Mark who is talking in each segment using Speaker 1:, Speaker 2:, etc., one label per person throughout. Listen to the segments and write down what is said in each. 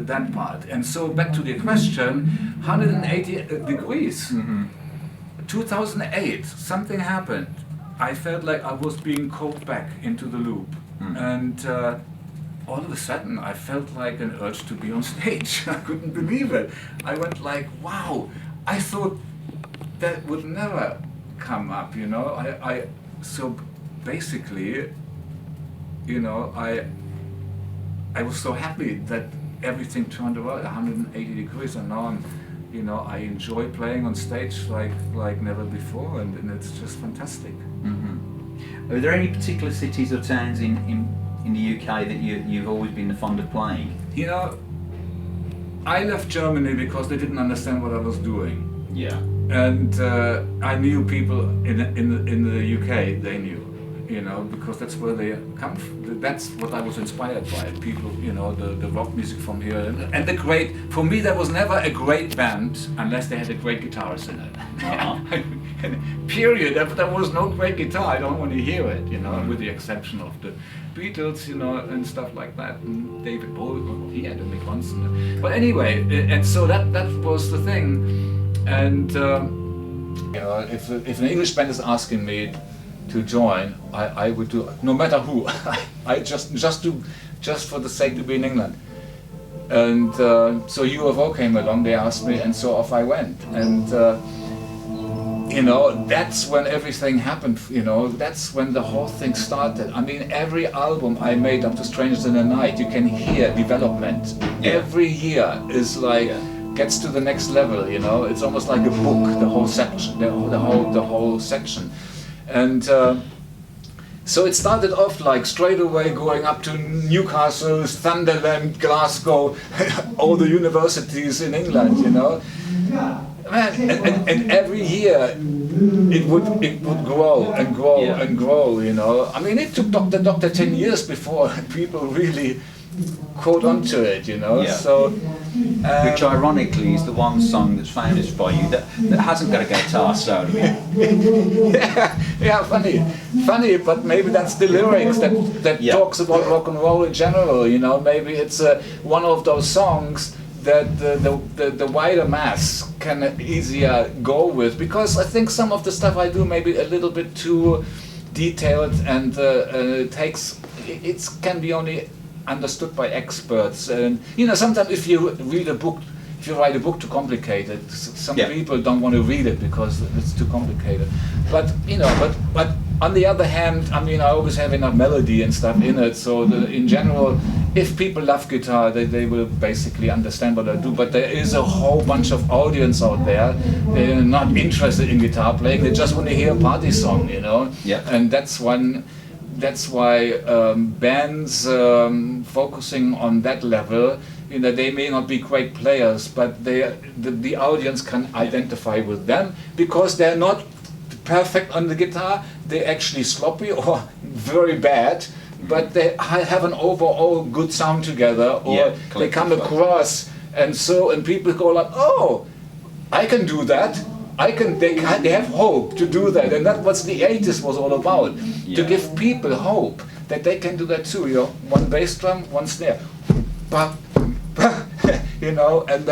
Speaker 1: that part. And so back to the question, 180 degrees. 2008, something happened. I felt like I was being called back into the loop. And all of a sudden I felt like an urge to be on stage. I couldn't believe it. I went like, wow, I thought that would never come up, you know. So basically, you know, I was so happy that everything turned around 180 degrees, and now I'm, you know, I enjoy playing on stage like never before, and it's just fantastic.
Speaker 2: Are there any particular cities or towns in the UK that you've always been fond of playing?
Speaker 1: You know, I left Germany because they didn't understand what I was doing.
Speaker 2: Yeah.
Speaker 1: And I knew people in the UK, they knew, you know, because that's where they come from. That's what I was inspired by, people, you know, the rock music from here. And the great, for me there was never a great band unless they had a great guitarist in it. Period. There was no great guitar, I don't want to hear it, you know, with the exception of the Beatles, you know, and stuff like that. And David Bowie, he had a big one. But anyway, and so that was the thing. And you know, if an English band is asking me to join, I would do, no matter who. I just for the sake to be in England. And so UFO came along, they asked me, and so off I went. And you know, that's when everything happened, you know, that's when the whole thing started. I mean, every album I made up to Strangers in the Night, you can hear development. Yeah. Every year is like, gets to the next level, you know, it's almost like a book, the whole section, the whole section. And so it started off like straight away going up to Newcastle, Sunderland, Glasgow, all the universities in England, you know. Man, and every year it would grow and grow and grow, you know. I mean, it took Doctor 10 years before people really caught onto it, you know.
Speaker 2: Yeah.
Speaker 1: So,
Speaker 2: which ironically is the one song that's famous by you that hasn't got a guitar solo.
Speaker 1: Yeah, funny, but maybe that's the lyrics that talks about rock and roll in general, you know. Maybe it's one of those songs that the wider mass can easier go with, because I think some of the stuff I do maybe a little bit too detailed, and it can be only understood by experts. And you know, sometimes if you write a book too complicated, some people don't want to read it because it's too complicated. But you know, but on the other hand, I mean, I always have enough melody and stuff in it. So in general, if people love guitar, they will basically understand what I do. But there is a whole bunch of audience out there. They're not interested in guitar playing. They just want to hear a party song, you know. Yeah. And that's why bands focusing on that level, you know, they may not be great players, but the audience can identify with them because they're not perfect on the guitar. They're actually sloppy or very bad, but they have an overall good sound together, or they come across, and people go like, oh, I can do that. They have hope to do that, and that's what the 80s was all about, to give people hope that they can do that too. You know, one bass drum, one snare, you know, and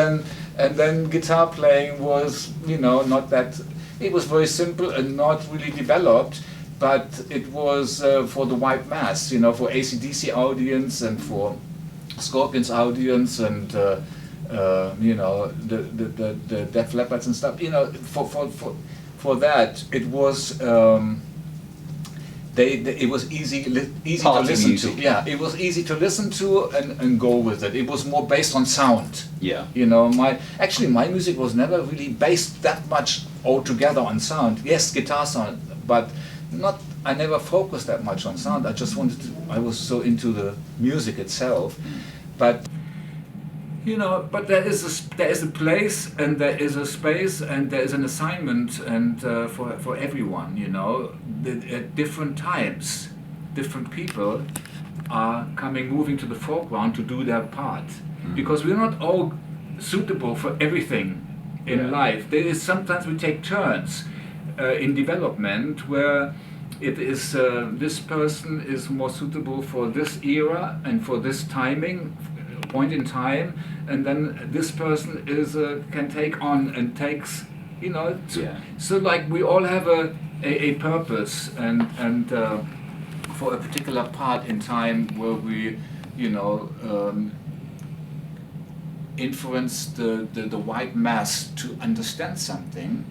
Speaker 1: then guitar playing was, you know, not that. It was very simple and not really developed, but it was for the wide mass, you know, for AC/DC audience and for Scorpions audience and. You know, the Def Leppards and stuff. You know, for that it was it was easy to listen
Speaker 2: music.
Speaker 1: to. Yeah, it was easy to listen to and go with it. It was more based on sound.
Speaker 2: Yeah.
Speaker 1: You know, my music was never really based that much altogether on sound. Yes, guitar sound, but not. I never focused that much on sound. I just wanted to. I was so into the music itself, but. You know, but there is a place and there is a space and there is an assignment and for everyone, you know, at different times, different people are moving to the foreground to do their part, because we're not all suitable for everything in life. There is sometimes we take turns in development where it is this person is more suitable for this era and for this timing. point in time, and then this person is can take on and takes, you know. So like we all have a purpose and for a particular part in time where we, you know, influence the white mass to understand something.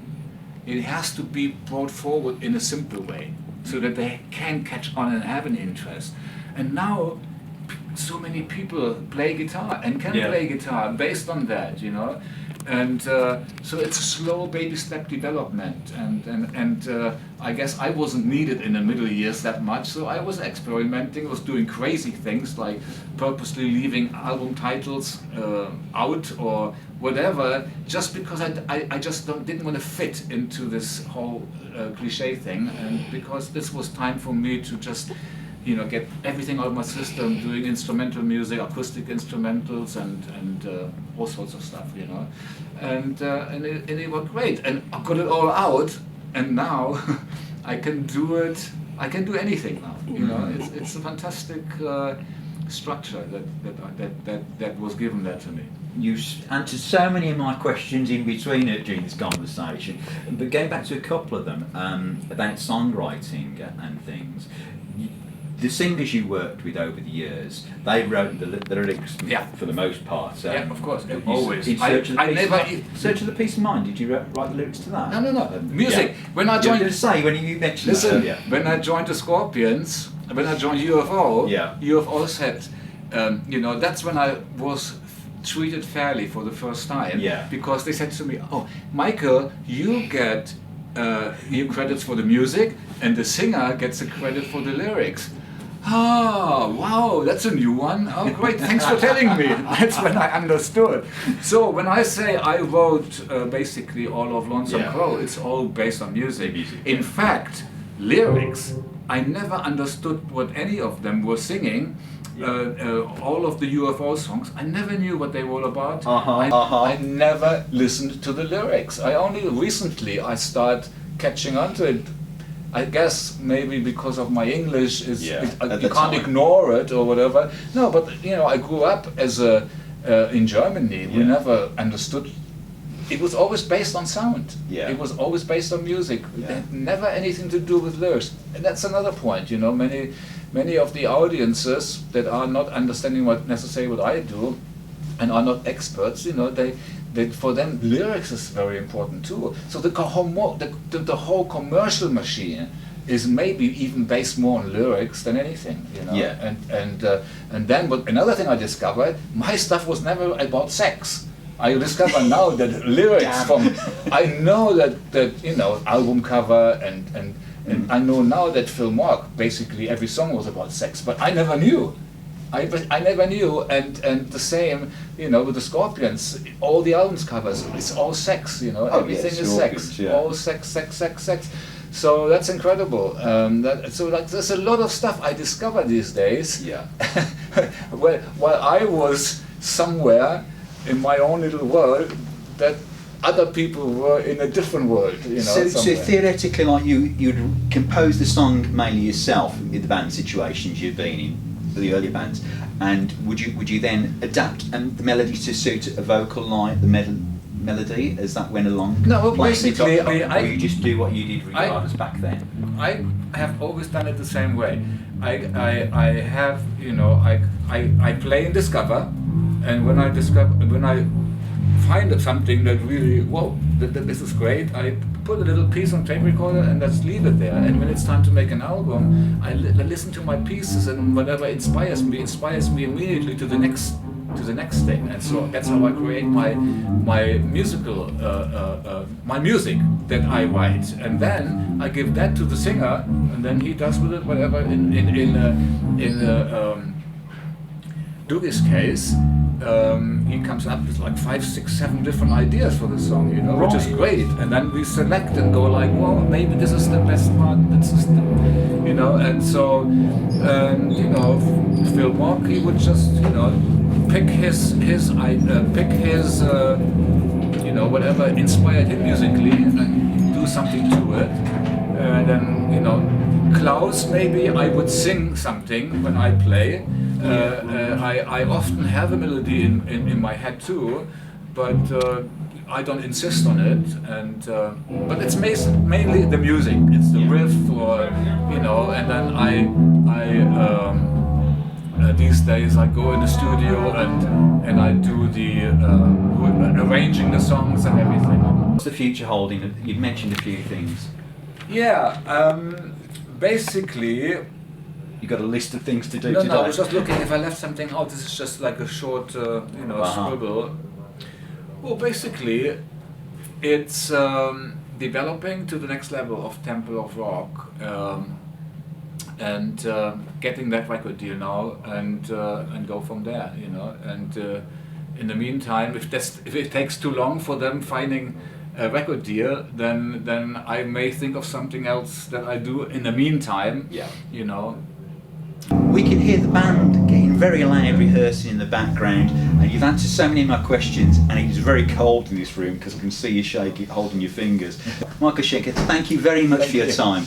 Speaker 1: It has to be brought forward in a simple way so that they can catch on and have an interest. And now so many people play guitar and can play guitar based on that, you know. And so it's a slow baby step development, and I guess I wasn't needed in the middle years that much, so I was experimenting, was doing crazy things like purposely leaving album titles out or whatever, just because I just didn't want to fit into this whole cliche thing, and because this was time for me to just, you know, get everything out of my system, doing instrumental music, acoustic instrumentals, and all sorts of stuff, you know, and it was great, and I got it all out, and now I can do it. I can do anything now, you know. It's a fantastic structure that was given there to me.
Speaker 2: You answered so many of my questions in between during this conversation, but going back to a couple of them about songwriting and things. The singers you worked with over the years, they wrote the lyrics for the most part.
Speaker 1: Yeah, of course, always.
Speaker 2: In Search of the Peace of Mind, did you write the lyrics to that?
Speaker 1: No. Music. When I joined,
Speaker 2: when you mentioned
Speaker 1: listen,
Speaker 2: that earlier.
Speaker 1: When I joined the Scorpions, when I joined UFO, UFO said, you know, that's when I was treated fairly for the first time.
Speaker 2: Yeah.
Speaker 1: Because they said to me, "Oh, Michael, you get credits for the music, and the singer gets the credit for the lyrics." Oh, wow, that's a new one. Oh, great, thanks for telling me. That's when I understood. So when I say I wrote basically all of Lonesome Crow, it's all based on music. In fact, lyrics, I never understood what any of them were singing. All of the UFO songs, I never knew what they were all about. I never listened to the lyrics. I only recently I start catching on to it. I guess maybe because of my English, you can't ignore it or whatever. No, but you know, I grew up as in Germany. We never understood. It was always based on sound. It was always based on music. It had never anything to do with lyrics. And that's another point. You know, many of the audiences that are not understanding necessarily what I do, and are not experts. You know, for them, lyrics is very important too. So the whole commercial machine is maybe even based more on lyrics than anything, you know. And then, but another thing I discovered, my stuff was never about sex. I discover now that lyrics from, I know that you know, album cover and I know now that Film Rock, basically every song was about sex, but I never knew. I never knew, and the same, you know, with the Scorpions, all the albums covers, it's all sex, you know, everything is sex, all sex. So that's incredible. So like, there's a lot of stuff I discover these days. While I was somewhere in my own little world, that other people were in a different world, you know.
Speaker 2: So theoretically, like you'd compose the song mainly yourself in the band situations you've been in, the earlier bands, and would you then adapt the melody to suit a vocal like the melody as that went along?
Speaker 1: No, well, basically,
Speaker 2: or you just do what you did regardless back then?
Speaker 1: I have always done it the same way. I have, you know, I play and discover, and when I find something that really, whoa, this is great, I put a little piece on tape recorder and just leave it there. And when it's time to make an album, I listen to my pieces, and whatever inspires me immediately to the next thing. And so that's how I create my musical my music that I write, and then I give that to the singer, and then he does with it whatever. In Doogie's case, he comes up with like 5, 6, 7 different ideas for the song, you know, which is great. And then we select and go like, well, maybe this is the best part. This is the, you know. And so, you know, Phil Mock, he would just, you know, pick his you know, whatever inspired him musically, and do something to it, and then, you know, Klaus, maybe I would sing something when I play. I often have a melody in my head too, but I don't insist on it. And but it's mainly the music. It's the riff, or you know. And then these days I go in the studio and I do the arranging the songs and everything.
Speaker 2: What's the future holding? You've mentioned a few things.
Speaker 1: Yeah, basically.
Speaker 2: You got a list of things to do
Speaker 1: No,
Speaker 2: today?
Speaker 1: I was just looking if I left something out. This is just like a short, scribble. Well, basically, it's developing to the next level of Temple of Rock, and getting that record deal now, and go from there, you know. And in the meantime, if it takes too long for them finding a record deal, then I may think of something else that I do in the meantime.
Speaker 2: Yeah.
Speaker 1: You know.
Speaker 2: We can hear the band getting very loud rehearsing in the background, and you've answered so many of my questions, and it is very cold in this room because I can see you shaking, holding your fingers. Michael Schenker, thank you very much for your time.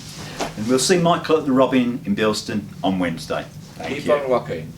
Speaker 2: And we'll see Michael at the Robin in Bilston on Wednesday.
Speaker 1: Keep on rocking.